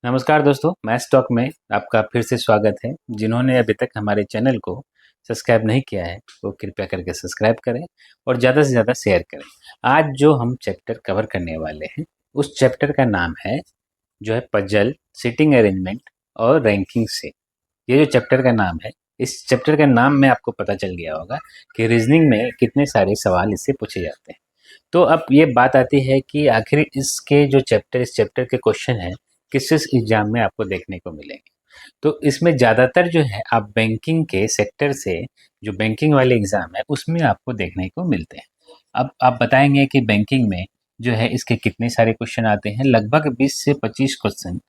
नमस्कार दोस्तों, maths talk में आपका फिर से स्वागत है। जिन्होंने अभी तक हमारे चैनल को सब्सक्राइब नहीं किया है वो कृपया करके सब्सक्राइब करें और ज़्यादा से ज़्यादा शेयर करें। आज जो हम चैप्टर कवर करने वाले हैं उस चैप्टर का नाम है जो है पजल, सिटिंग अरेंजमेंट और रैंकिंग से। ये जो चैप्टर का नाम है, इस चैप्टर का नाम में आपको पता चल गया होगा कि रीजनिंग में कितने सारे सवाल इससे पूछे जाते हैं। तो अब ये बात आती है कि आखिर इसके जो इस चैप्टर के क्वेश्चन हैं किस एग्जाम में आपको देखने को मिलेंगे। तो इसमें ज़्यादातर जो है आप बैंकिंग के सेक्टर से, जो बैंकिंग वाले एग्जाम है उसमें आपको देखने को मिलते हैं। अब आप बताएंगे कि बैंकिंग में जो है इसके कितने सारे क्वेश्चन आते हैं। लगभग 20 से 25 क्वेश्चन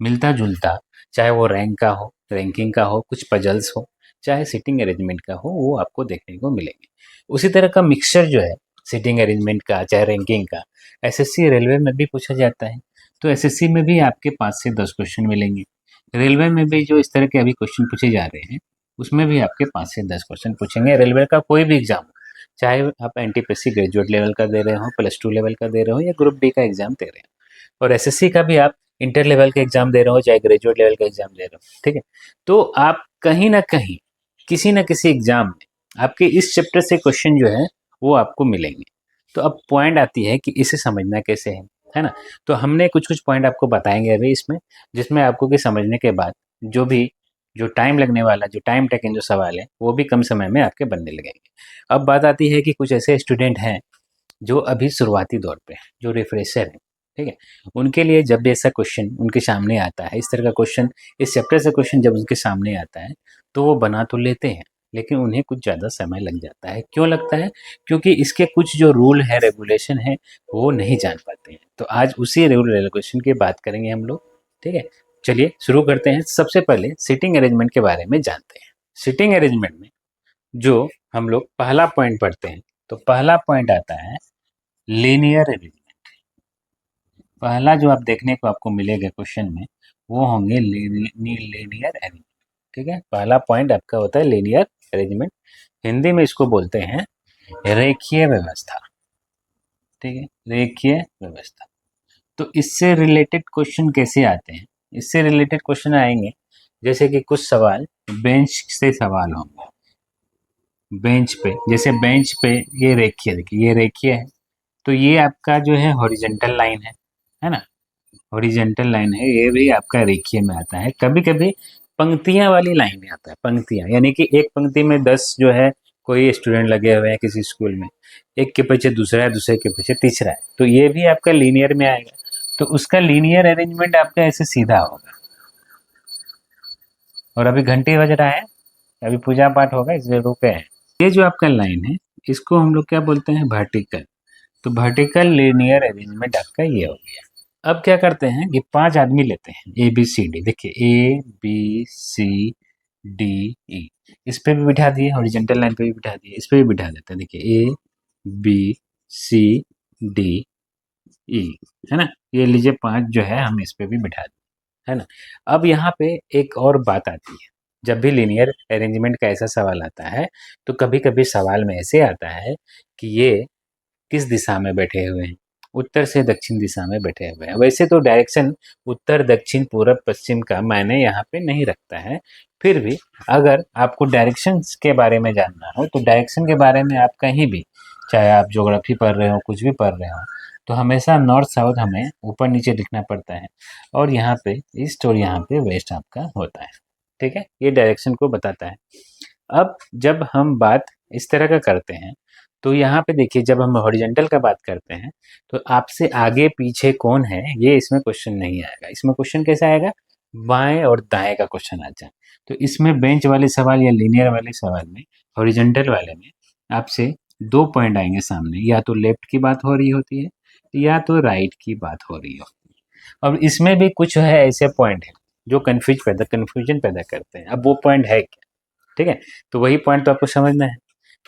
मिलता जुलता, चाहे वो रैंक का हो, रैंकिंग का हो, कुछ पजल्स हो, चाहे सिटिंग अरेंजमेंट का हो, वो आपको देखने को मिलेंगे। उसी तरह का मिक्सचर जो है सिटिंग अरेंजमेंट का चाहे रैंकिंग का, एसएससी रेलवे में भी पूछा जाता है। तो एसएससी में भी आपके 5 से 10 क्वेश्चन मिलेंगे। रेलवे में भी जो इस तरह के अभी क्वेश्चन पूछे जा रहे हैं उसमें भी आपके 5 से 10 क्वेश्चन पूछेंगे। रेलवे का कोई भी एग्जाम हो, चाहे आप एनटीपीसी ग्रेजुएट लेवल का दे रहे हो, +2 लेवल का दे रहे हो या ग्रुप डी का एग्जाम दे रहे हो, और एसएससी का भी आप इंटर लेवल का एग्जाम दे रहे हो चाहे ग्रेजुएट लेवल का एग्जाम दे रहे हो, ठीक है। तो आप कहीं ना कहीं किसी न किसी एग्जाम में आपके इस चैप्टर से क्वेश्चन जो है वो आपको मिलेंगे। तो अब पॉइंट आती है कि इसे समझना कैसे है ना। तो हमने कुछ कुछ पॉइंट आपको बताएंगे अभी इसमें, जिसमें आपको कि समझने के बाद जो टाइम लगने वाला, जो टाइम टेकन जो सवाल है वो भी कम समय में आपके बनने लगेंगे। अब बात आती है कि कुछ ऐसे स्टूडेंट हैं जो अभी शुरुआती दौर पे हैं, जो रिफ्रेशर हैं, ठीक है। उनके लिए जब भी ऐसा क्वेश्चन उनके सामने आता है, इस तरह का क्वेश्चन, इस चैप्टर से क्वेश्चन जब उनके सामने आता है तो वो बना तो लेते हैं लेकिन उन्हें कुछ ज़्यादा समय लग जाता है। क्यों लगता है? क्योंकि इसके कुछ जो रूल है, रेगुलेशन है, वो नहीं जान पाते हैं। तो आज उसी रूल रेगुलेशन की बात करेंगे हम लोग, ठीक है। चलिए शुरू करते हैं। सबसे पहले सिटिंग अरेंजमेंट के बारे में जानते हैं। सिटिंग अरेंजमेंट में जो हम लोग पहला पॉइंट पढ़ते हैं, तो पहला पॉइंट आता है लीनियर अरेंजमेंट। पहला जो आप देखने को आपको मिलेगा क्वेश्चन में वो होंगे लीनियर अरेंजमेंट, ठीक है। पहला पॉइंट आपका होता है लीनियर अरेंजमेंट। हिंदी में इसको बोलते हैं रेखीय व्यवस्था, ठीक है, रेखीय व्यवस्था। तो इससे रिलेटेड क्वेश्चन कैसे आते हैं? इससे रिलेटेड क्वेश्चन आएंगे जैसे कि कुछ सवाल बेंच से सवाल होंगे। बेंच पे, जैसे बेंच पे ये रेखीय, देखिए ये रेखीय है, तो ये आपका जो है हॉरिजेंटल लाइन है ना। हॉरिजेंटल लाइन है, ये भी आपका रेखीय में आता है। कभी कभी पंक्तियां वाली लाइन में आता है। पंक्तियां यानी कि एक पंक्ति में 10 जो है कोई स्टूडेंट लगे हुए हैं किसी स्कूल में, एक के पीछे दूसरा है, दूसरे के पीछे तीसरा है, तो ये भी आपका लीनियर में आएगा। तो उसका लीनियर अरेंजमेंट आपका ऐसे सीधा होगा। और अभी घंटी बज रहा है, अभी पूजा पाठ होगा इसलिए रुके हैं। ये जो आपका लाइन है इसको हम लोग क्या बोलते हैं? वर्टिकल। तो वर्टिकल लीनियर अरेंजमेंट आपका ये हो गया। अब क्या करते हैं कि 5 आदमी लेते हैं ए बी सी डी, देखिए ए बी सी डी ई, इस पे भी बिठा दिए, हॉरिजेंटल लाइन पे भी बिठा दिए, इस पे भी बिठा देते हैं। देखिए ए बी सी डी ई, है ना। ये लीजिए 5 जो है हम इस पे भी बिठा दिए, है ना। अब यहाँ पे एक और बात आती है, जब भी लीनियर अरेंजमेंट का ऐसा सवाल आता है तो कभी कभी सवाल में ऐसे आता है कि ये किस दिशा में बैठे हुए हैं? उत्तर से दक्षिण दिशा में बैठे हुए हैं। वैसे तो डायरेक्शन उत्तर दक्षिण पूरब पश्चिम का मायने यहाँ पे नहीं रखता है, फिर भी अगर आपको डायरेक्शंस के बारे में जानना हो तो डायरेक्शन के बारे में आप कहीं भी, चाहे आप ज्योग्राफी पढ़ रहे हो, कुछ भी पढ़ रहे हो, तो हमेशा नॉर्थ साउथ हमें ऊपर नीचे लिखना पड़ता है। और यहाँ पे ईस्ट और यहाँ पे वेस्ट आपका होता है, ठीक है। ये डायरेक्शन को बताता है। अब जब हम बात इस तरह का करते हैं तो यहाँ पे देखिए, जब हम हॉरिजेंटल का बात करते हैं तो आपसे आगे पीछे कौन है ये इसमें क्वेश्चन नहीं आएगा। इसमें क्वेश्चन कैसा आएगा? बाएं और दाएं का क्वेश्चन आ जाए। तो इसमें बेंच वाले सवाल या लीनियर वाले सवाल में, हॉरिजेंटल वाले में आपसे 2 पॉइंट आएंगे सामने, या तो लेफ्ट की बात हो रही होती है या तो राइट की बात हो रही होती है। और इसमें भी कुछ है ऐसे पॉइंट है जो कन्फ्यूजन पैदा करते हैं। अब वो पॉइंट है क्या, ठीक है। तो वही पॉइंट तो आपको समझना है।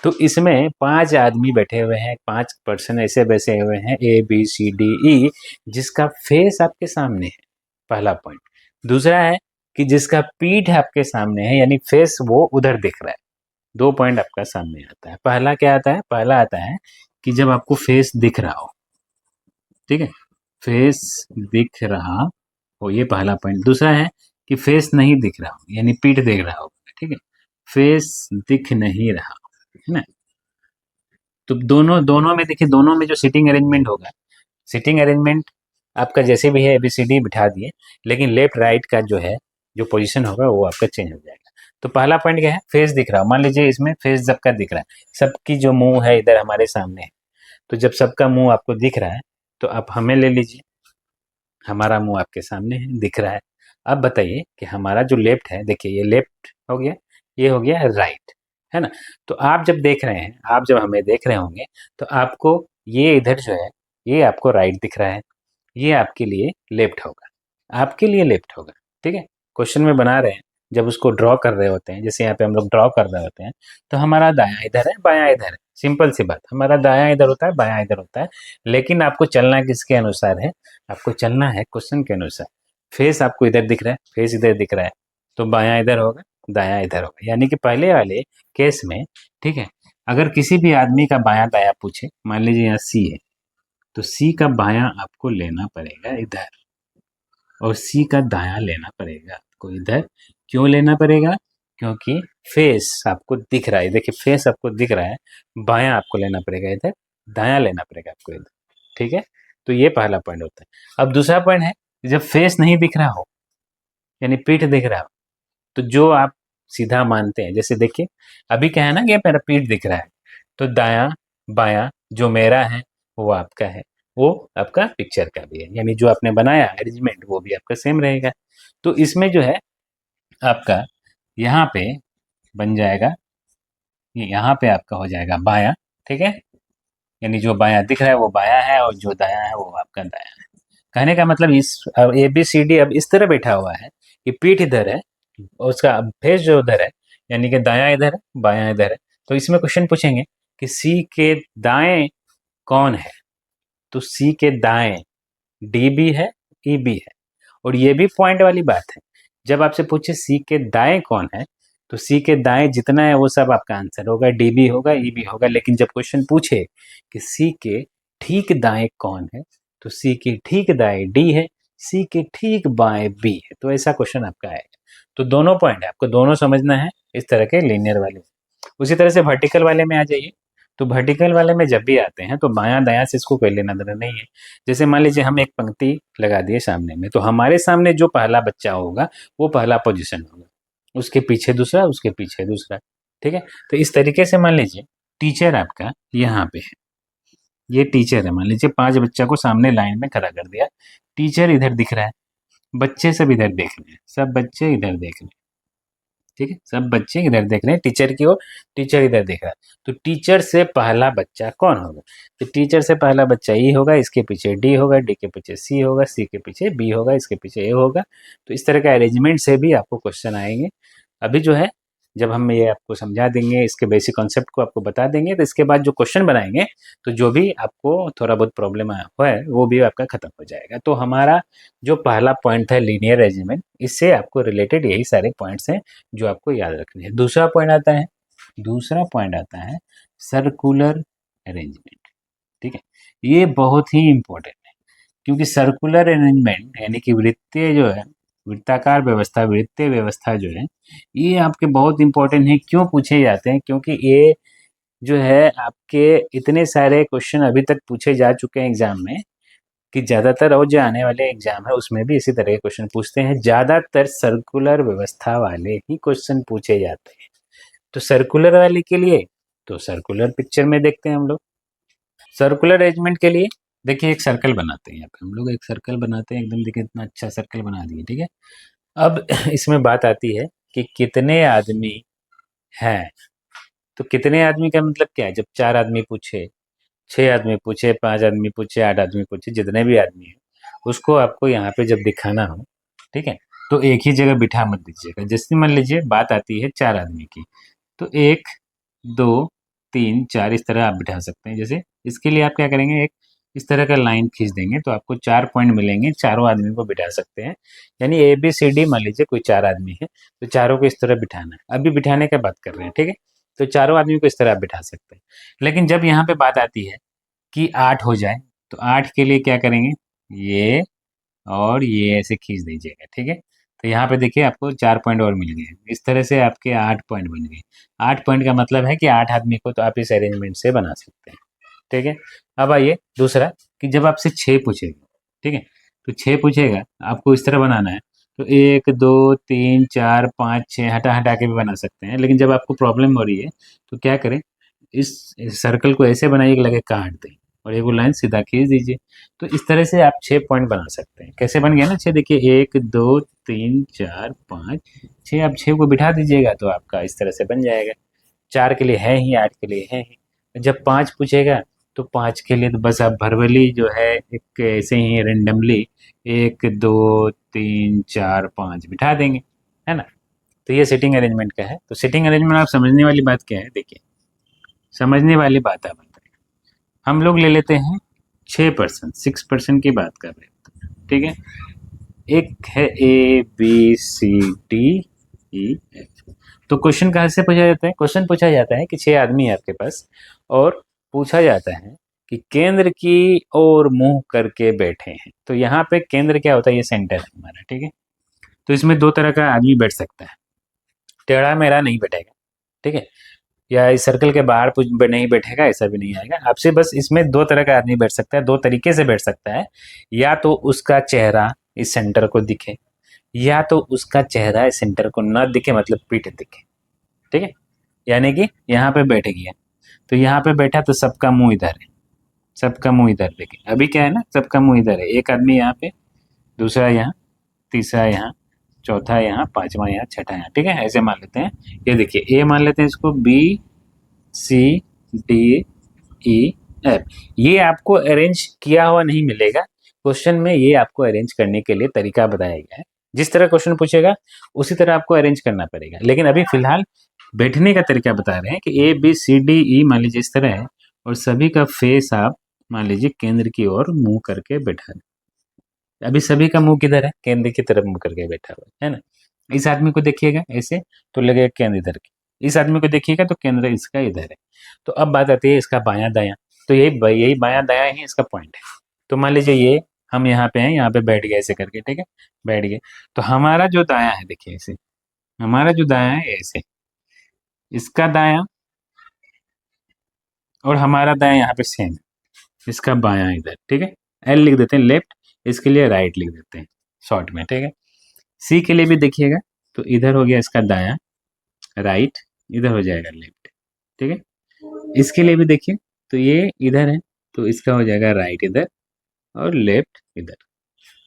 तो इसमें 5 आदमी बैठे हुए हैं, 5 पर्सन ऐसे बैठे हुए हैं, ए बी सी डी ई, जिसका फेस आपके सामने है, पहला पॉइंट। दूसरा है कि जिसका पीठ आपके सामने है, यानी फेस वो उधर दिख रहा है। 2 पॉइंट आपका सामने आता है। पहला क्या आता है? पहला आता है कि जब आपको फेस दिख रहा हो, ठीक है, फेस दिख रहा वो ये पहला पॉइंट। दूसरा है कि फेस नहीं दिख रहा हो, यानी पीठ देख रहा होगा, ठीक है, फेस दिख नहीं रहा, है ना। तो दोनों दोनों में देखिए, दोनों में जो सिटिंग अरेंजमेंट होगा, सिटिंग अरेंजमेंट आपका जैसे भी है ABCD बिठा दिए, लेकिन लेफ्ट राइट का जो है जो पोजीशन होगा वो आपका चेंज हो जाएगा। तो पहला पॉइंट क्या है, फेस दिख रहा हो। मान लीजिए इसमें फेस सबका दिख रहा है, सबकी जो मुंह है इधर हमारे सामने है, तो जब सबका मुंह आपको दिख रहा है तो आप हमें ले लीजिए, हमारा मुंह आपके सामने है, दिख रहा है। अब बताइए कि हमारा जो लेफ्ट है, देखिए ये लेफ्ट हो गया, ये हो गया राइट, है ना। तो आप जब देख रहे हैं, आप जब हमें देख रहे होंगे तो आपको ये इधर जो है ये आपको राइट दिख रहा है, ये आपके लिए लेफ्ट होगा, आपके लिए लेफ्ट होगा, ठीक है। क्वेश्चन में बना रहे हैं, जब उसको ड्रॉ कर रहे होते हैं, जैसे यहाँ पे हम लोग ड्रॉ कर रहे होते हैं, तो हमारा दायां इधर है, बायां इधर है, सिंपल सी बात, हमारा दायां इधर होता है, बायां इधर होता है। लेकिन आपको चलना किसके अनुसार है, आपको चलना है क्वेश्चन के अनुसार। फेस आपको इधर दिख रहा है, फेस इधर दिख रहा है, तो बायां इधर होगा, दायां इधर होगा, यानी कि पहले वाले केस में, ठीक है, अगर किसी भी आदमी का बायां दायां पूछे, मान लीजिए यहाँ C है, तो C का बायां आपको लेना पड़ेगा इधर, और C का दायां लेना पड़ेगा आपको इधर। क्यों लेना पड़ेगा, क्योंकि फेस आपको दिख रहा है, देखिए फेस आपको दिख रहा है, बायां आपको लेना पड़ेगा इधर, दायां लेना पड़ेगा आपको इधर, ठीक है। तो ये पहला पॉइंट होता है। अब दूसरा पॉइंट है, जब फेस नहीं दिख रहा हो, यानी पीठ दिख रहा हो, तो जो आप सीधा मानते हैं, जैसे देखिए अभी क्या है ना कि मेरा पीठ दिख रहा है, तो दायां बायां जो मेरा है वो आपका है, वो आपका पिक्चर का भी है, यानी जो आपने बनाया अरेंजमेंट वो भी आपका सेम रहेगा। तो इसमें जो है आपका यहाँ पे बन जाएगा, ये यहाँ पे आपका हो जाएगा बायां, ठीक है, यानी जो बायां दिख रहा है वो बायां है, और जो दायां है वो आपका दायां है। कहने का मतलब इस ABCD अब इस तरह बैठा हुआ है कि पीठ इधर है और उसका फेस जो उधर है, यानी कि दायां इधर है, बायां इधर है। तो इसमें क्वेश्चन पूछेंगे कि C के दाएं कौन है, तो C के दाएं D भी है, E भी है। और ये भी पॉइंट वाली बात है, जब आपसे पूछे C के दाएं कौन है, तो C के दाएं जितना है वो सब आपका आंसर होगा, D भी होगा, E भी होगा। लेकिन जब क्वेश्चन पूछे कि C के ठीक दाएं कौन है, तो C के ठीक दाएं D है, C के ठीक बाएं B है। तो ऐसा क्वेश्चन आपका आएगा। तो दोनों पॉइंट है, आपको दोनों समझना है इस तरह के लीनियर वाले। उसी तरह से वर्टिकल वाले में आ जाइए। तो वर्टिकल वाले में जब भी आते हैं तो बायां दायां से इसको कोई लेना देना नहीं है। जैसे मान लीजिए हम एक पंक्ति लगा दिए सामने में, तो हमारे सामने जो पहला बच्चा होगा वो पहला पोजीशन होगा, उसके पीछे दूसरा, उसके पीछे दूसरा, ठीक है। तो इस तरीके से मान लीजिए टीचर आपका यहाँ पे है, ये टीचर है, मान लीजिए 5 बच्चा को सामने लाइन में खड़ा कर दिया, टीचर इधर दिख रहा है, बच्चे सब इधर देख रहे हैं, सब बच्चे इधर देख रहे हैं, ठीक है, सब बच्चे इधर देख रहे हैं टीचर की ओर, टीचर इधर देख रहा है। तो टीचर से पहला बच्चा कौन होगा, तो टीचर से पहला बच्चा E होगा, इसके पीछे D होगा, D के पीछे C होगा, C के पीछे B होगा, इसके पीछे A होगा। तो इस तरह का अरेंजमेंट से भी आपको क्वेश्चन आएंगे। अभी जो है जब हम ये आपको समझा देंगे, इसके बेसिक कॉन्सेप्ट को आपको बता देंगे, तो इसके बाद जो क्वेश्चन बनाएंगे तो जो भी आपको थोड़ा बहुत प्रॉब्लम है वो भी आपका खत्म हो जाएगा। तो हमारा जो पहला पॉइंट था लीनियर अरेंजमेंट, इससे आपको रिलेटेड यही सारे पॉइंट्स हैं जो आपको याद रखने हैं। दूसरा पॉइंट आता है सर्कुलर अरेंजमेंट, ठीक है। ये बहुत ही इंपॉर्टेंट है, क्योंकि सर्कुलर अरेंजमेंट यानी कि वृत्तीय जो है, वृत्ताकार व्यवस्था, वृत्तीय व्यवस्था जो है, ये आपके बहुत इंपॉर्टेंट है। क्यों पूछे जाते हैं, क्योंकि ये जो है आपके इतने सारे क्वेश्चन अभी तक पूछे जा चुके हैं एग्जाम में, कि ज़्यादातर और जो आने वाले एग्जाम है उसमें भी इसी तरह के क्वेश्चन पूछते हैं। ज़्यादातर सर्कुलर व्यवस्था वाले ही क्वेश्चन पूछे जाते हैं। तो सर्कुलर वाले के लिए तो सर्कुलर पिक्चर में देखते हैं हम लोग। सर्कुलर अरेंजमेंट के लिए देखिए एक सर्कल बनाते हैं, यहाँ पे हम लोग एक सर्कल बनाते हैं, एकदम देखिए इतना अच्छा सर्कल बना दिए, ठीक है। अब इसमें बात आती है कि कितने आदमी हैं। तो कितने आदमी का मतलब क्या है, जब 4 आदमी पूछे, 6 आदमी पूछे, 5 आदमी पूछे, 8 आदमी पूछे, जितने भी आदमी हैं उसको आपको यहाँ पे जब दिखाना हो, ठीक है, तो एक ही जगह बिठा मत दीजिएगा। जैसे मान लीजिए बात आती है 4 आदमी की, तो 1 2 3 4 इस तरह आप बिठा सकते हैं। जैसे इसके लिए आप क्या करेंगे, एक इस तरह का लाइन खींच देंगे तो आपको 4 पॉइंट मिलेंगे, चारों आदमी को बिठा सकते हैं। यानी ABCD मान लीजिए कोई 4 आदमी है, तो चारों को इस तरह बिठाना है। अभी बिठाने का बात कर रहे हैं, ठीक है। तो चारों आदमी को इस तरह आप बिठा सकते हैं। लेकिन जब यहाँ पे बात आती है कि 8 हो जाए, तो 8 के लिए क्या करेंगे, ये और ये ऐसे खींच दीजिएगा, ठीक है। तो यहाँ पे देखिए आपको 4 पॉइंट और मिल गए। इस तरह से आपके 8 पॉइंट बन गए। 8 पॉइंट का मतलब है कि 8 आदमी को तो आप इस अरेंजमेंट से बना सकते हैं, ठीक है। अब आइए दूसरा, कि जब आपसे 6 पूछेगा, ठीक है, तो 6 पूछेगा, आपको इस तरह बनाना है। तो 1 2 3 4 5 6 हटा हटा के भी बना सकते हैं, लेकिन जब आपको प्रॉब्लम हो रही है तो क्या करें, इस सर्कल को ऐसे बनाइए कि लगे काट दें, और एक वो लाइन सीधा खींच दीजिए। तो इस तरह से आप 6 पॉइंट बना सकते हैं। कैसे बन गया ना 6, देखिए 1 2 3 4 5 6, आप 6 को बिठा दीजिएगा तो आपका इस तरह से बन जाएगा। 4 के लिए है ही, 8 के लिए है ही। जब 5 पूछेगा तो 5 के लिए तो बस आप भरवली जो है एक ऐसे ही रेंडमली 1 2 3 4 5 बिठा देंगे, है ना। तो ये सिटिंग अरेंजमेंट का है। तो सिटिंग अरेंजमेंट आप समझने वाली बात क्या है, देखिए समझने वाली बात आप बताइए। हम लोग ले लेते हैं 6%, 6% की बात कर रहे हैं, ठीक है। एक है A B C D E F. तो क्वेश्चन कहाँ से पूछा जाता है, क्वेश्चन पूछा जाता है कि 6 आदमी है आपके पास, और पूछा जाता है कि केंद्र की ओर मुंह करके बैठे हैं। तो यहाँ पे केंद्र क्या होता है, ये सेंटर है हमारा, ठीक है। तो इसमें 2 तरह का आदमी बैठ सकता है। टेढ़ा मेढ़ा नहीं बैठेगा, ठीक है, या इस सर्कल के बाहर कुछ नहीं बैठेगा, ऐसा भी नहीं आएगा आपसे। बस इसमें 2 तरह का आदमी बैठ सकता है, 2 तरीके से बैठ सकता है। या तो उसका चेहरा इस सेंटर को दिखे, या तो उसका चेहरा इस सेंटर को न दिखे, मतलब पीठ दिखे, ठीक है। यानी कि यहाँ पे बैठ गया, तो यहाँ पे बैठा तो सबका मुंह इधर है, सबका मुंह इधर। देखिए अभी क्या है ना, सबका मुंह इधर है। एक आदमी यहाँ पे, दूसरा यहाँ, तीसरा यहाँ, चौथा यहाँ, पांचवा यहाँ, छठा यहाँ, ठीक है। ऐसे मान लेते हैं। ये देखिए ए मान लेते हैं इसको, B C D E F. ये आपको अरेंज किया हुआ नहीं मिलेगा क्वेश्चन में, ये आपको अरेंज करने के लिए तरीका बताया गया है। जिस तरह क्वेश्चन पूछेगा उसी तरह आपको अरेंज करना पड़ेगा। लेकिन अभी फिलहाल बैठने का तरीका बता रहे हैं कि ए बी सी डी ई मान लीजिए इस तरह है, और सभी का फेस आप मान लीजिए केंद्र की ओर मुंह करके बैठा है। अभी सभी का मुंह किधर है, केंद्र की तरफ मुंह करके बैठा हुआ है ना। इस आदमी को देखिएगा ऐसे, तो लगेगा केंद्र इधर की। इस आदमी को देखिएगा तो केंद्र इसका इधर है। तो अब बात आती है इसका बायां दायां। तो यही बायां दायां ही इसका पॉइंट है। तो मान लीजिए ये हम यहाँ पे हैं, यहाँ पे बैठ गए ऐसे करके, ठीक है, बैठ गए। तो हमारा जो दायां है देखिए ऐसे, हमारा जो दायां है ऐसे, इसका दायां और हमारा दायां यहाँ पे सेम है, इसका बायां इधर, ठीक है। एल लिख देते हैं लेफ्ट, इसके लिए राइट लिख देते हैं शॉर्ट में, ठीक है। सी के लिए भी देखिएगा, तो इधर हो गया इसका दायां राइट, इधर हो जाएगा लेफ्ट, ठीक है। इसके लिए भी देखिए, तो ये इधर है, तो इसका हो जाएगा राइट इधर और लेफ्ट इधर,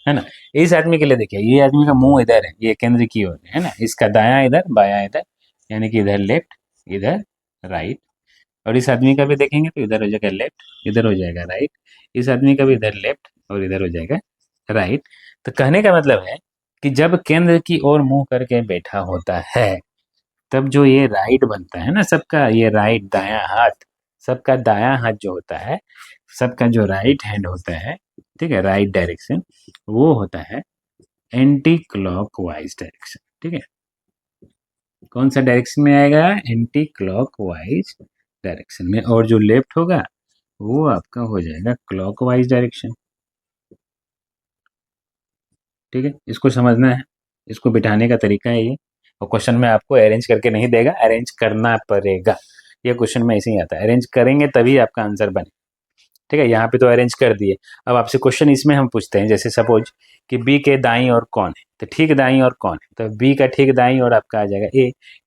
है ना। इस आदमी के लिए देखिए, ये आदमी का मुंह इधर है, ये केंद्र की ओर है ना, इसका दायां इधर बायां इधर, यानी कि इधर लेफ्ट इधर राइट। और इस आदमी का भी देखेंगे तो इधर हो जाएगा लेफ्ट, इधर हो जाएगा राइट। इस आदमी का भी इधर लेफ्ट और इधर हो जाएगा राइट। तो कहने का मतलब है कि जब केंद्र की ओर मुंह करके बैठा होता है, तब जो ये राइट बनता है ना सबका, ये राइट दायां हाथ, सबका दायां हाथ जो होता है, सबका जो राइट हैंड होता है, ठीक है, राइट डायरेक्शन, वो होता है एंटी क्लॉकवाइज डायरेक्शन, ठीक है। कौन सा डायरेक्शन में आएगा, एंटी क्लॉकवाइज डायरेक्शन में। और जो लेफ्ट होगा वो आपका हो जाएगा क्लॉकवाइज डायरेक्शन, ठीक है। इसको समझना है, इसको बिठाने का तरीका है ये। और क्वेश्चन में आपको अरेंज करके नहीं देगा, अरेंज करना पड़ेगा। ये क्वेश्चन में ऐसे ही आता है, अरेंज करेंगे तभी आपका आंसर बने, ठीक है। यहाँ पे तो अरेंज कर दिए। अब आपसे क्वेश्चन इसमें हम पूछते हैं, जैसे सपोज कि बी के दाईं ओर कौन है, तो ठीक दाईं ओर कौन है, तो बी का ठीक दाईं ओर आपका आ जाएगा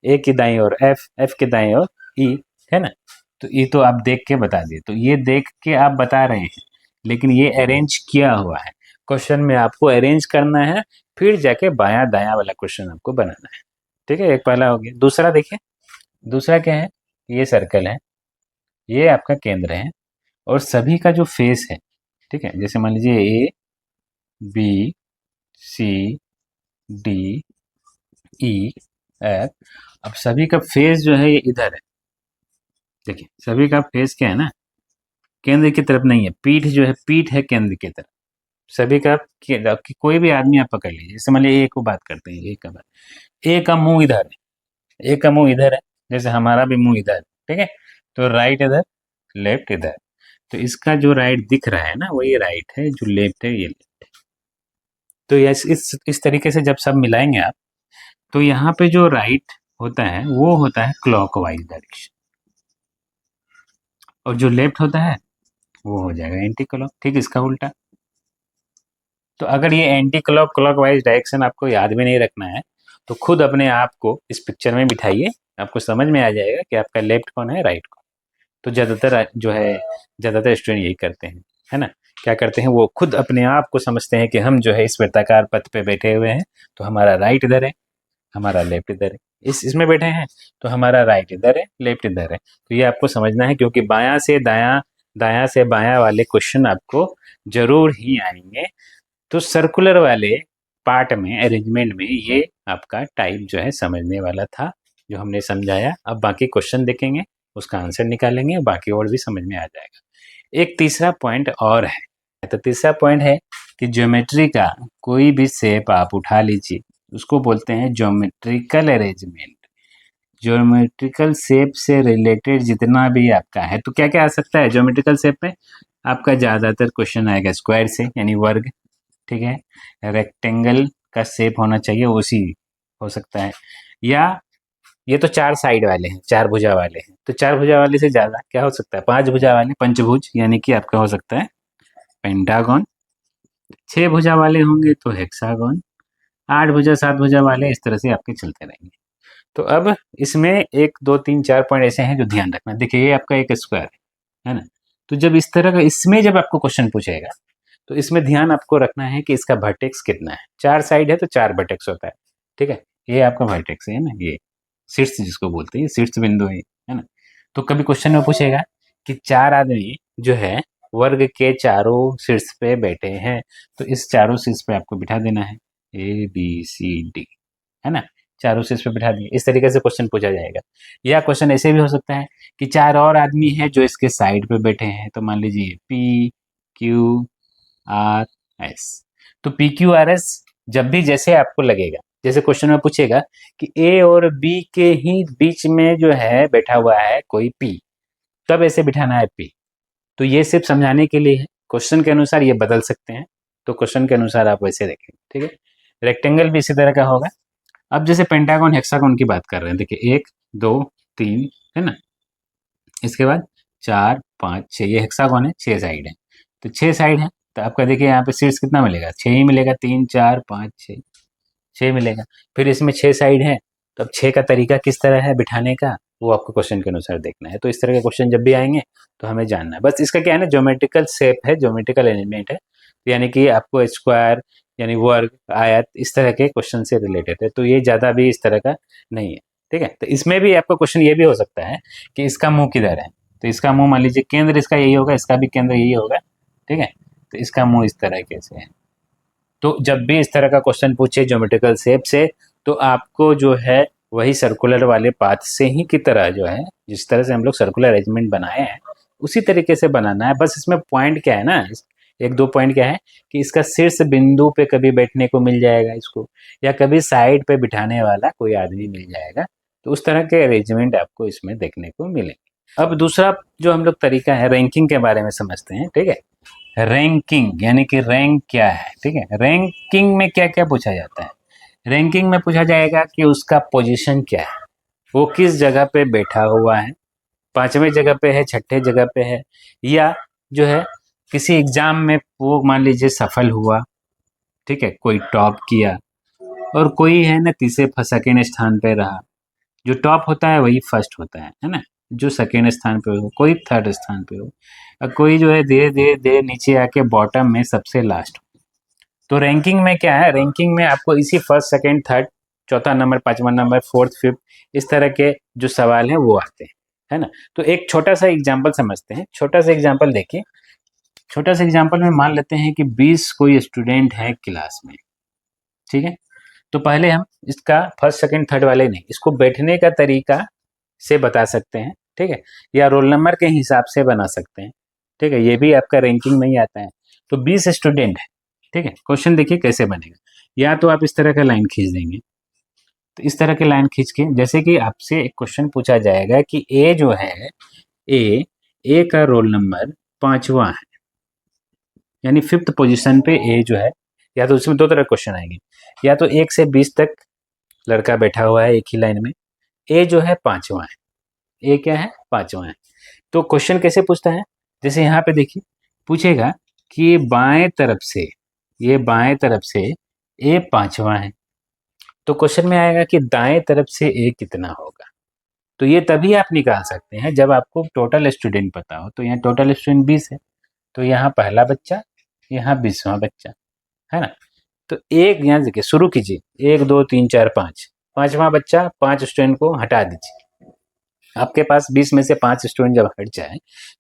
ए की दाईं ओर एफ, एफ के दाईं ओर ई, है ना। तो ये तो आप देख के बता दिए, तो ये देख के आप बता रहे हैं, लेकिन ये अरेंज किया हुआ है। क्वेश्चन में आपको अरेंज करना है, फिर जाके बायां दायां वाला क्वेश्चन आपको बनाना है, ठीक है। एक पहला हो गया। दूसरा देखिए, दूसरा क्या है, ये सर्कल है, ये आपका केंद्र है, और सभी का जो फेस है, ठीक है, जैसे मान लीजिए A B C D E F. अब सभी का फेस जो है ये इधर है, देखिए सभी का फेस क्या है ना, केंद्र की तरफ नहीं है, पीठ जो है, पीठ है केंद्र की तरफ सभी का। कि कोई भी आदमी आप पकड़ लीजिए, जैसे मान लीजिए ए को बात करते हैं, ए का बात, ए का मुंह इधर है, ए का मुंह इधर है, जैसे हमारा भी मुंह इधर है, ठीक है। तो राइट इधर, लेफ्ट इधर। तो इसका जो राइट दिख रहा है ना, वही राइट है, जो लेफ्ट है ये लेफ्ट है, तो इस तरीके से जब सब मिलाएंगे आप, तो यहाँ पे जो राइट होता है वो होता है क्लॉकवाइज डायरेक्शन, और जो लेफ्ट होता है वो हो जाएगा एंटी क्लॉक। ठीक, इसका उल्टा। तो अगर ये एंटी क्लॉक क्लॉकवाइज डायरेक्शन आपको याद भी नहीं रखना है, तो खुद अपने आप को इस पिक्चर में बिठाइए, आपको समझ में आ जाएगा कि आपका लेफ्ट कौन है, राइट कौन। तो ज़्यादातर स्टूडेंट यही करते हैं, है ना। क्या करते हैं, वो खुद अपने आप को समझते हैं कि हम जो है इस वृत्ताकार पथ पे बैठे हुए हैं, तो हमारा राइट इधर है, हमारा लेफ्ट इधर है। इसमें बैठे हैं तो हमारा राइट इधर है, लेफ्ट इधर है। तो ये आपको समझना है, क्योंकि बायां से दायां, दायां से बायां वाले क्वेश्चन आपको जरूर ही आएंगे। तो सर्कुलर वाले पार्ट में, अरेंजमेंट में, ये आपका टाइप जो है समझने वाला था, जो हमने समझाया। अब बाकी क्वेश्चन देखेंगे, उसका आंसर निकालेंगे, बाकी और भी समझ में आ जाएगा। एक तीसरा पॉइंट और है, तो तीसरा पॉइंट है कि ज्योमेट्री का कोई भी शेप आप उठा लीजिए, उसको बोलते हैं ज्योमेट्रिकल अरेंजमेंट। ज्योमेट्रिकल शेप से रिलेटेड जितना भी आपका है, तो क्या क्या आ सकता है ज्योमेट्रिकल शेप में, आपका ज़्यादातर क्वेश्चन आएगा स्क्वायर से, यानी वर्ग। ठीक है, रेक्टेंगल का शेप होना चाहिए, उसी हो सकता है। या ये तो 4 साइड वाले हैं, 4 भुजा वाले हैं, तो 4 भुजा वाले से ज़्यादा क्या हो सकता है, 5 भुजा वाले, पंचभुज, यानी कि आपका हो सकता है पेंटागन। 6 भुजा वाले होंगे तो हेक्सागन। 8 भुजा 7 भुजा वाले, इस तरह से आपके चलते रहेंगे। तो अब इसमें 1 2 3 4 पॉइंट ऐसे हैं जो ध्यान रखना। देखिए, ये आपका एक स्क्वायर है ना। तो जब इस तरह का, इसमें जब आपको क्वेश्चन पूछेगा, तो इसमें ध्यान आपको रखना है कि इसका वर्टेक्स कितना है। 4 साइड है तो 4 वर्टेक्स होता है। ठीक है, ये आपका वर्टेक्स है ना, ये शीर्ष जिसको बोलते हैं, ये शीर्ष बिंदु है ना। तो कभी क्वेश्चन में पूछेगा कि 4 आदमी जो है वर्ग के चारों शीर्ष पे बैठे हैं, तो इस चारों शीर्ष पे आपको बिठा देना है, ABCD, है ना। चारों शीर्ष पे बिठा दिए, इस तरीके से क्वेश्चन पूछा जाएगा। या क्वेश्चन ऐसे भी हो सकता है कि 4 और आदमी हैं जो इसके साइड पे बैठे हैं, तो मान लीजिए PQRS। तो PQRS जब भी जैसे आपको लगेगा, जैसे क्वेश्चन में पूछेगा कि A और B के ही बीच में जो है बैठा हुआ है कोई P, तब ऐसे बिठाना है P। तो ये सिर्फ समझाने के लिए है, क्वेश्चन के अनुसार ये बदल सकते हैं, तो क्वेश्चन के अनुसार आप वैसे देखें। ठीक है, रेक्टेंगल भी इसी तरह का होगा। अब जैसे पेंटागन हेक्सागन की बात कर रहे हैं, देखिए 1 2 3 है ना, इसके बाद 4 5 6, ये हेक्सागन है, 6 साइड है, तो 6 साइड है, तो आपका देखिए यहाँ पे शीर्ष कितना मिलेगा, 6 ही मिलेगा, 3 4 5 6, 6 मिलेगा। फिर इसमें 6 साइड है, तो अब 6 का तरीका किस तरह है बिठाने का, वो आपको क्वेश्चन के अनुसार देखना है। तो इस तरह के क्वेश्चन जब भी आएंगे तो हमें जानना है, बस इसका क्या है ना, ज्योमेट्रिकल शेप है, ज्योमेट्रिकल अरेंजमेंट है, यानी कि आपको स्क्वायर यानी वर्ग, आयत, इस तरह के क्वेश्चन से रिलेटेड है। तो ये ज़्यादा भी इस तरह का नहीं है। ठीक है, तो इसमें भी आपका क्वेश्चन ये भी हो सकता है कि इसका मुंह किधर है, तो इसका मुंह मान लीजिए केंद्र इसका यही होगा, इसका भी केंद्र यही होगा। ठीक है, तो इसका मुंह इस तरह कैसे है। तो जब भी इस तरह का क्वेश्चन पूछे ज्योमेट्रिकल शेप से, तो आपको जो है वही सर्कुलर वाले पाथ से ही की तरह जो है, जिस तरह से हम लोग सर्कुलर अरेंजमेंट बनाए हैं उसी तरीके से बनाना है। बस इसमें पॉइंट क्या है ना, 1 2 पॉइंट क्या है कि इसका शीर्ष बिंदु पे कभी बैठने को मिल जाएगा इसको, या कभी साइड पे बिठाने वाला कोई आदमी मिल जाएगा। तो उस तरह के अरेंजमेंट आपको इसमें देखने को मिलेंगे। अब दूसरा जो हम लोग तरीका है, रैंकिंग के बारे में समझते हैं। ठीक है, रैंकिंग यानी कि रैंक क्या है। ठीक है, रैंकिंग में क्या क्या पूछा जाता है, रैंकिंग में पूछा जाएगा कि उसका पोजीशन क्या है, वो किस जगह पे बैठा हुआ है, 5वें जगह पे है, 6ठे जगह पे है, या जो है किसी एग्जाम में वो मान लीजिए सफल हुआ, ठीक है, कोई टॉप किया, और कोई है ना तीसरे सेकेंड स्थान पे रहा। जो टॉप होता है वही फर्स्ट होता है ना, जो सेकेंड स्थान पे हो, कोई थर्ड स्थान पे हो, और कोई जो है धीरे धीरे धीरे नीचे आके बॉटम में सबसे लास्ट। तो रैंकिंग में क्या है, रैंकिंग में आपको इसी फर्स्ट सेकेंड थर्ड, चौथा नंबर, 5वां नंबर, फोर्थ फिफ्थ, इस तरह के जो सवाल हैं वो आते हैं, है ना। तो एक छोटा सा एग्जाम्पल समझते हैं, छोटा सा एग्जाम्पल देखिए। छोटा सा एग्जाम्पल में मान लेते हैं कि 20 कोई स्टूडेंट है क्लास में। ठीक है, तो पहले हम इसका फर्स्ट सेकंड थर्ड वाले नहीं, इसको बैठने का तरीका से बता सकते हैं। ठीक है, या रोल नंबर के हिसाब से बना सकते हैं। ठीक है, ये भी आपका रैंकिंग में ही आता है। तो 20 स्टूडेंट है। ठीक है, क्वेश्चन देखिए कैसे बनेगा। या तो आप इस तरह का लाइन खींच देंगे, तो इस तरह के लाइन खींच के, जैसे कि आपसे एक क्वेश्चन पूछा जाएगा कि ए जो है, ए का रोल नंबर 5वां है, यानी 5th पोजीशन पे ए जो है या तो उसमें दो तरह क्वेश्चन आएंगे, या तो 1 से 20 तक लड़का बैठा हुआ है एक ही लाइन में, ए जो है पांचवा है, ए क्या है, पांचवा है। तो क्वेश्चन कैसे पूछता है, जैसे यहाँ पे देखिए पूछेगा कि बाएं तरफ से, ये बाएं तरफ से ए पांचवा है, तो क्वेश्चन में आएगा कि दाएं तरफ से ए कितना होगा। तो ये तभी आप निकाल सकते हैं जब आपको टोटल स्टूडेंट पता हो। तो यहाँ टोटल स्टूडेंट 20 है, तो यहाँ पहला बच्चा, यहाँ 20वां बच्चा, है ना। तो एक यहाँ देखिए शुरू कीजिए, 1 2 3 4 5, पांचवा बच्चा, 5 स्टूडेंट को हटा दीजिए। आपके पास 20 में से 5 स्टूडेंट जब हट जाए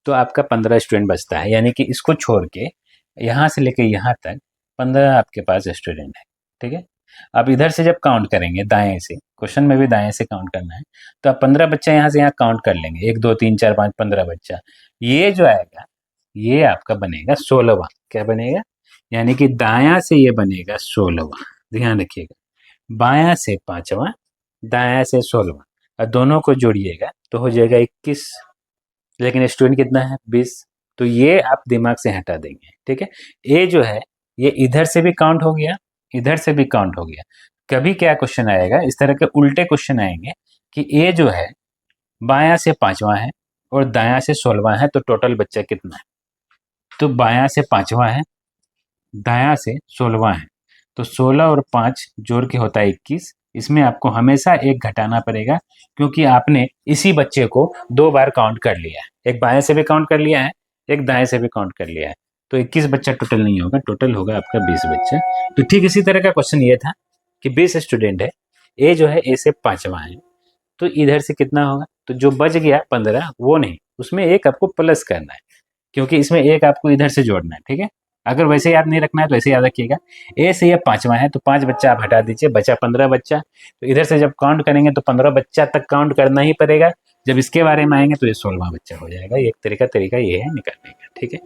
तो आपका 15 स्टूडेंट बचता है, यानी कि इसको छोड़ के यहाँ से लेके यहाँ तक 15 आपके पास स्टूडेंट है, ठीक है। अब इधर से जब काउंट करेंगे दाएं से, क्वेश्चन में भी दाएं से काउंट करना है, तो आप 15 बच्चा यहाँ से यहाँ काउंट कर लेंगे, 1 2 3 4 5 15 बच्चा। ये जो आएगा ये आपका बनेगा 16वां, क्या बनेगा, यानी कि दायां से ये बनेगा 16वां, ध्यान रखिएगा, बायां से पांचवा, दायां से 16वां, और दोनों को जोड़िएगा तो हो जाएगा 21, लेकिन स्टूडेंट कितना है 20, तो ये आप दिमाग से हटा देंगे, ठीक है। ए जो है ये इधर से भी काउंट हो गया, इधर से भी काउंट हो गया। कभी क्या क्वेश्चन आएगा, इस तरह के उल्टे क्वेश्चन आएंगे कि ए जो है बायां से पांचवा है और दायां से 16वां है, तो टोटल बच्चा कितना है, तो बायां से पांचवा है, दायां से 16वां है, तो 16 और 5 जोड़ के होता है 21। इसमें आपको हमेशा एक घटाना पड़ेगा, क्योंकि आपने इसी बच्चे को 2 बार काउंट कर लिया है, एक बाएं से भी काउंट कर लिया है, एक दाएं से भी काउंट कर लिया है, तो 21 बच्चा टोटल नहीं होगा, टोटल होगा आपका 20 बच्चा। तो ठीक इसी तरह का क्वेश्चन ये था कि 20 स्टूडेंट है, ए जो है ए से पांचवा है, तो इधर से कितना होगा, तो जो बच गया 15 वो नहीं, उसमें एक आपको प्लस करना है, क्योंकि इसमें एक आपको इधर से जोड़ना है, ठीक है। अगर वैसे याद नहीं रखना है तो ऐसे याद रखिएगा, ए से ये पांचवा है तो 5 बच्चा आप हटा दीजिए, बचा 15 बच्चा, तो इधर से जब काउंट करेंगे तो 15 बच्चा तक काउंट करना ही पड़ेगा, जब इसके बारे में आएंगे तो ये 16वां बच्चा हो जाएगा। एक तरीका ये है निकालने का, ठीक है।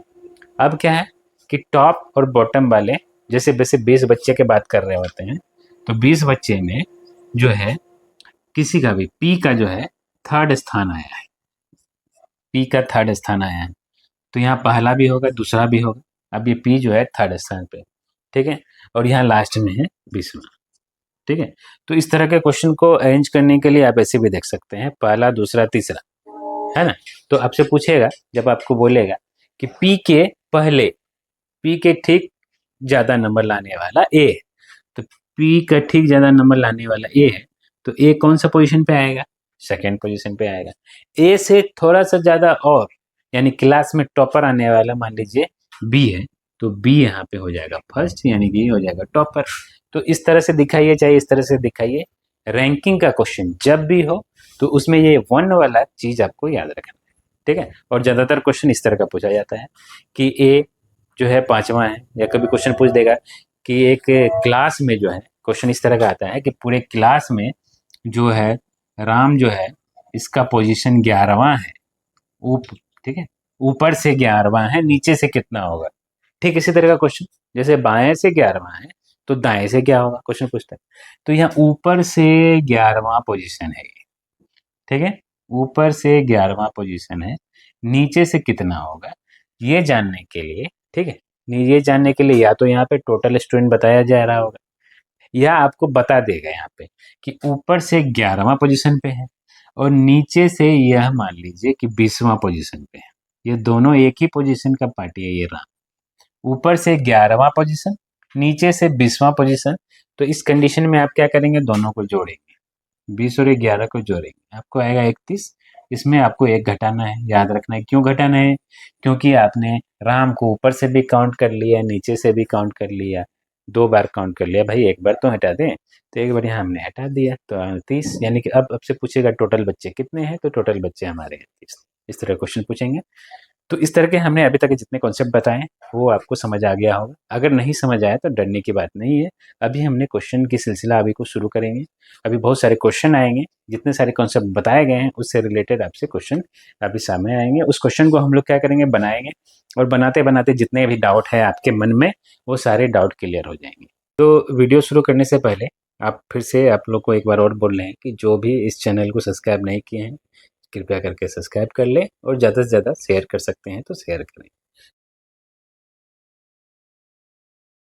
अब क्या है कि टॉप और बॉटम वाले, जैसे वैसे 20 बच्चे की बात कर रहे होते हैं, तो 20 बच्चे में जो है किसी का भी पी का जो है थर्ड स्थान आया है, पी का थर्ड स्थान आया है, तो यहाँ पहला भी होगा दूसरा भी होगा, अब ये पी जो है थर्ड स्थान पे, ठीक है, और यहाँ लास्ट में है 20वां, ठीक है। तो इस तरह के क्वेश्चन को अरेंज करने के लिए आप ऐसे भी देख सकते हैं, पहला दूसरा तीसरा, है ना। तो आपसे पूछेगा, जब आपको बोलेगा कि पी के पहले, पी के ठीक ज्यादा नंबर लाने वाला ए है, तो पी का ठीक ज्यादा नंबर लाने वाला ए है, तो ए कौन सा पोजीशन पे आएगा, सेकेंड पोजीशन पे आएगा। ए से थोड़ा सा ज्यादा और, यानी क्लास में टॉपर आने वाला मान लीजिए बी है, तो बी यहाँ पे हो जाएगा फर्स्ट, यानी कि हो जाएगा टॉपर। तो इस तरह से दिखाइए, चाहे इस तरह से दिखाइए, रैंकिंग का क्वेश्चन जब भी हो तो उसमें ये 1 वाला चीज आपको याद रखना है, ठीक है। और ज्यादातर क्वेश्चन इस तरह का पूछा जाता है कि ए जो है पांचवा है, या कभी क्वेश्चन पूछ देगा कि एक क्लास में जो है, क्वेश्चन इस तरह का आता है कि पूरे क्लास में जो है राम जो है इसका पोजीशन 11वां है, ठीक है, ऊपर से 11वां है, नीचे से कितना होगा। ठीक इसी तरह का क्वेश्चन, जैसे बाएं से 11वां है तो दाएं से क्या होगा, क्वेश्चन पूछता है, तो यहाँ ऊपर से 11वां पोजीशन है, ठीक है, ऊपर से 11वां पोजीशन है, नीचे से कितना होगा ये जानने के लिए, ठीक है, ये जानने के लिए या तो यहाँ पे टोटल स्टूडेंट बताया जा रहा होगा, या आपको बता देगा यहाँ पे कि ऊपर से 11वां पोजीशन पे है और नीचे से यह मान लीजिए कि 20वां पोजीशन पे है, ये दोनों एक ही पोजीशन का पार्टी है, ये रहा ऊपर से 11वां पोजीशन, नीचे से 20वां पोजीशन। तो इस कंडीशन में आप क्या करेंगे, दोनों को जोड़ेंगे, 20 और 11 को जोड़ेंगे, आपको आएगा 31। इसमें आपको एक घटाना है, याद रखना है क्यों घटाना है, क्योंकि आपने राम को ऊपर से भी काउंट कर लिया, नीचे से भी काउंट कर लिया, 2 बार काउंट कर लिया, भाई एक बार तो हटा दें, तो एक बार यहाँ हमने हटा दिया, तो 30, यानी कि अब आपसे पूछेगा टोटल बच्चे कितने हैं, तो टोटल बच्चे हमारे 30, इस तरह क्वेश्चन पूछेंगे। तो इस तरह के हमने अभी तक जितने कॉन्सेप्ट बताए वो आपको समझ आ गया होगा, अगर नहीं समझ आया तो डरने की बात नहीं है, अभी हमने क्वेश्चन की सिलसिला अभी को शुरू करेंगे, अभी बहुत सारे क्वेश्चन आएंगे, जितने सारे कॉन्सेप्ट बताए गए हैं उससे रिलेटेड आपसे क्वेश्चन अभी सामने आएंगे, उस क्वेश्चन को हम लोग क्या करेंगे, बनाएंगे, और बनाते बनाते जितने भी डाउट है आपके मन में वो सारे डाउट क्लियर हो जाएंगे। तो वीडियो शुरू करने से पहले आप फिर से आप लोग को एक बार और बोल रहे हैं कि जो भी इस चैनल को सब्सक्राइब नहीं किए हैं कृपया करके सब्सक्राइब कर ले, और ज़्यादा से ज़्यादा शेयर कर सकते हैं तो शेयर करें।